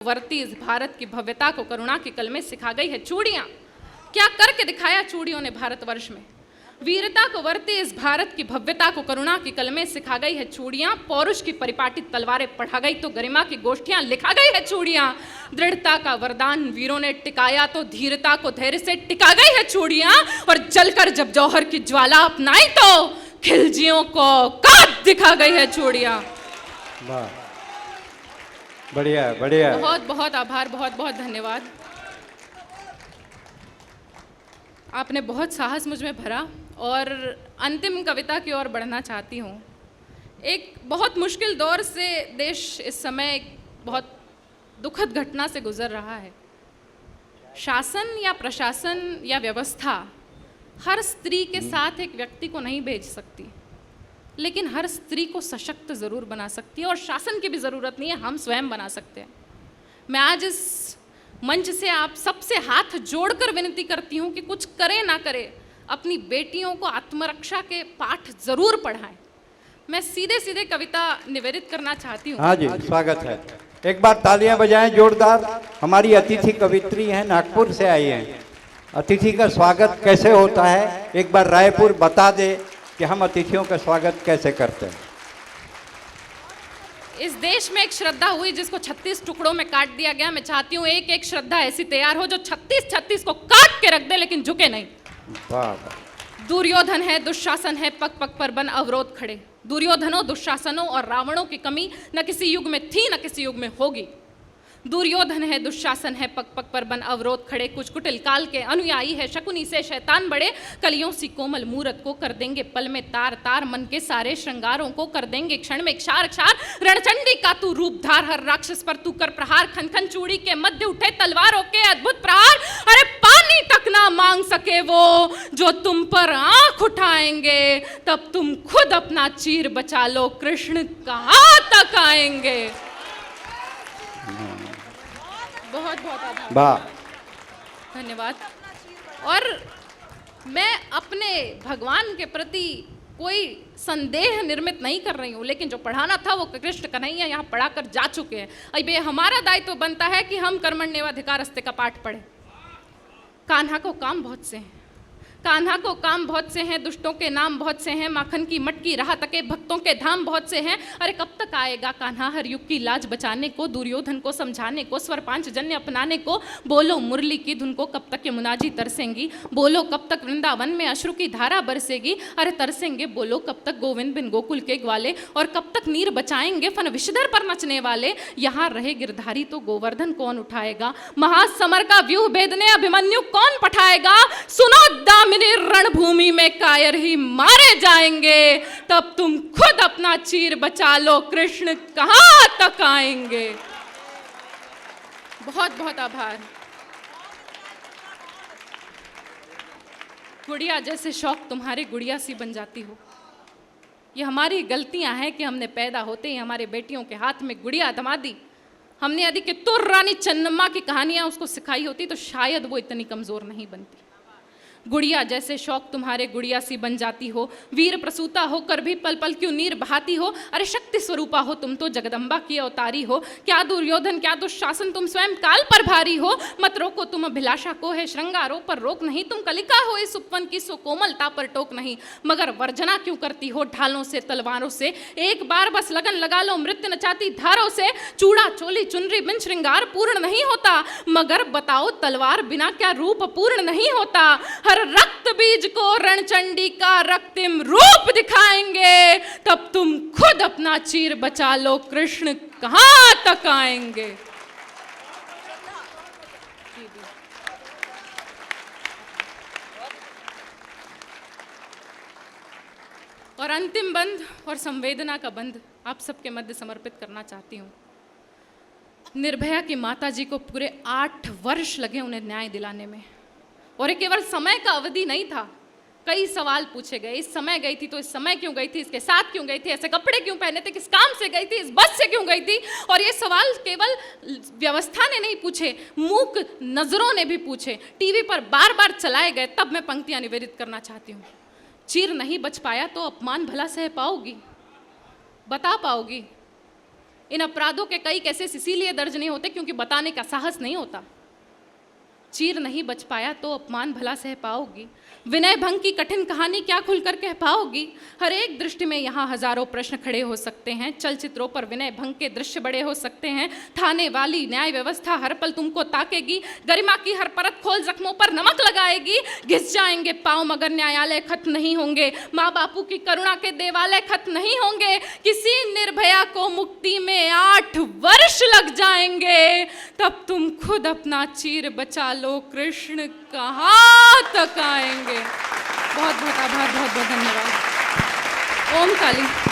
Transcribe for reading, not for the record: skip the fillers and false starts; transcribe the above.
वर्ती इस भारत की भव्यता को करुणा की कलमे सिखा गई है चूड़ियां। क्या करके दिखाया चूड़ियों ने भारतवर्ष में? वीरता को वर्ती इस भारत की भव्यता को करुणा की कलमे सिखा गई है चूड़ियां। पौरुष की परिपाटित तलवारें पढ़ा गई तो गरिमा की गोष्ठियां लिखा गई है चूड़ियां। दृढ़ता का वरदान वीरों ने टिकाया तो धीरता को धैर्य से टिका गई है चूड़ियां। और जलकर जब जौहर की ज्वाला अपनाई तो खिलजियों को काट दिखा गई है चूड़ियां। वाह, बढ़िया बढ़िया। बहुत बहुत आभार, बहुत बहुत धन्यवाद। आपने बहुत साहस मुझ में भरा और अंतिम कविता की ओर बढ़ना चाहती हूँ। एक बहुत मुश्किल दौर से देश इस समय एक बहुत दुखद घटना से गुजर रहा है। शासन या प्रशासन या व्यवस्था हर स्त्री के साथ एक व्यक्ति को नहीं भेज सकती, लेकिन हर स्त्री को सशक्त ज़रूर बना सकती है। और शासन की भी ज़रूरत नहीं है, हम स्वयं बना सकते हैं। मैं आज इस मंच से आप सबसे हाथ जोड़कर विनती करती हूँ कि कुछ करें ना करें, अपनी बेटियों को आत्मरक्षा के पाठ ज़रूर पढ़ाएं। मैं सीधे सीधे कविता निवेदित करना चाहती हूँ। हाँ जी, स्वागत है। एक बार तालियां बजाएं जोरदार। हमारी अतिथि कवित्री हैं, नागपुर से आई हैं। अतिथि का स्वागत कैसे होता है एक बार रायपुर बता दे कि हम अतिथियों का स्वागत कैसे करते हैं। इस देश में एक श्रद्धा हुई जिसको 36 टुकड़ों में काट दिया गया। मैं चाहती हूँ एक एक श्रद्धा ऐसी तैयार हो जो 36 को काट के रख दे लेकिन झुके नहीं। वाह। दुर्योधन है, दुशासन है, पग पग पर बन अवरोध खड़े। दुर्योधनों, दुशासनों और रावणों की कमी न किसी युग में थी न किसी युग में होगी। दुर्योधन है, दुशासन है, पग पग पर बन अवरोध खड़े। कुछ कुटिल काल के अनुयायी है, शकुनी से शैतान बड़े। कलियों सी कोमल मूरत को कर देंगे पल में तार तार। मन के सारे श्रृंगारों को कर देंगे क्षण में क्षार क्षार। रणचंडी का तू रूप धार, हर राक्षस पर तू कर प्रहार। खन खन चूड़ी के मध्य उठे तलवारों के अद्भुत प्रहार। अरे पानी तक ना मांग सके वो जो तुम पर आंख उठाएंगे, तब तुम खुद अपना चीर बचा लो, कृष्ण कहाँ तक आएंगे। बहुत बहुत आभार, वाह, धन्यवाद। और मैं अपने भगवान के प्रति कोई संदेह निर्मित नहीं कर रही हूँ, लेकिन जो पढ़ाना था वो कृष्ण कन्हैया यहाँ पढ़ाकर जा चुके हैं। अब ये हमारा दायित्व बनता है कि हम कर्मण्येवाधिकारस्ते का पाठ पढ़ें। कान्हा को काम बहुत से हैं, कान्हा को काम बहुत से हैं, दुष्टों के नाम बहुत से हैं। माखन की मटकी राह तके भक्तों के धाम बहुत से हैं। अरे कब तक आएगा कान्हा हर युग की लाज बचाने को, दुर्योधन को समझाने को, स्वर पांच जन्य अपनाने को। बोलो मुरली की धुन को कब तक यमुनाजी तरसेंगी, बोलो कब तक वृंदावन में अश्रु की धारा बरसेगी। अरे तरसेंगे बोलो कब तक गोविंद बिन गोकुल के ग्वाले, और कब तक नीर बचाएंगे फन विषधर पर नचने वाले। यहाँ रहे गिरधारी तो गोवर्धन कौन उठाएगा, महासमर का व्यूह भेदने अभिमन्यु कौन पठाएगा। सुनो दामिनी रणभूमि में कायर ही मारे जाएंगे, तब तुम खुद अपना चीर बचा लो, कृष्ण कहां तक आएंगे। बहुत बहुत आभार। गुड़िया जैसे शौक तुम्हारे गुड़िया सी बन जाती हो। ये हमारी गलतियां हैं कि हमने पैदा होते ही हमारे बेटियों के हाथ में गुड़िया थमा दी। हमने यदि कित्तूर रानी चन्नम्मा की कहानियां उसको सिखाई होती तो शायद वो इतनी कमजोर नहीं बनती। गुड़िया जैसे शौक तुम्हारे गुड़िया सी बन जाती हो। वीर प्रसूता होकर भी पल पल क्यों नीर बहाती हो। अरे शक्ति स्वरूपा हो तुम तो जगदम्बा की अवतारी हो। क्या दुर्योधन क्या दुशासन तुम स्वयं काल पर भारी हो। मत रोको तुम अभिलाषा को है श्रृंगारों पर रोक नहीं। तुम कलिका हो इस उपवन की सो कोमलता पर टोक नहीं। मगर वर्जना क्यों करती हो ढालों से तलवारों से। एक बार बस लगन लगा लो मृत्यु नचाती धारों से। चूड़ा चोली चुनरी बिन श्रृंगार पूर्ण नहीं होता, मगर बताओ तलवार बिना क्या रूप पूर्ण नहीं होता। हर रक्त बीज को रणचंडी का रक्तिम रूप दिखाएंगे, तब तुम खुद अपना चीर बचा लो, कृष्ण कहां तक आएंगे। और अंतिम बंद और संवेदना का बंद आप सबके मध्य समर्पित करना चाहती हूँ। निर्भया की माता जी को पूरे 8 वर्ष लगे उन्हें न्याय दिलाने में, और ये केवल समय का अवधि नहीं था। कई सवाल पूछे गए, इस समय गई थी तो इस समय क्यों गई थी, इसके साथ क्यों गई थी, ऐसे कपड़े क्यों पहने थे, किस काम से गई थी, इस बस से क्यों गई थी। और ये सवाल केवल व्यवस्था ने नहीं पूछे, मूक नजरों ने भी पूछे, टीवी पर बार बार चलाए गए। तब मैं पंक्तियां निवेदित करना चाहती हूँ। चीर नहीं बच पाया तो अपमान भला सह पाओगी, बता पाओगी। इन अपराधों के कई केसेस इसीलिए दर्ज नहीं होते क्योंकि बताने का साहस नहीं होता। चीर नहीं बच पाया तो अपमान भला सह पाओगी, विनय भंग की कठिन कहानी क्या खुलकर कह पाओगी। हर एक दृष्टि में यहाँ हजारों प्रश्न खड़े हो सकते हैं, चलचित्रों पर विनय भंग के दृश्य बड़े हो सकते हैं। थाने वाली न्याय व्यवस्था हर पल तुमको ताकेगी, गरिमा की हर परत खोल जख्मों पर नमक लगाएगी। घिस जाएंगे पाँव मगर न्यायालय खत्म नहीं होंगे, माँ बापू की करुणा के देवालय खत्म नहीं होंगे। किसी निर्भया को मुक्ति में 8 वर्ष लग जाएंगे, तब तुम खुद अपना चीर बचा लो, कृष्ण कहाँ तक आएंगे। बहुत बहुत आभार, बहुत बहुत धन्यवाद। ओम काली।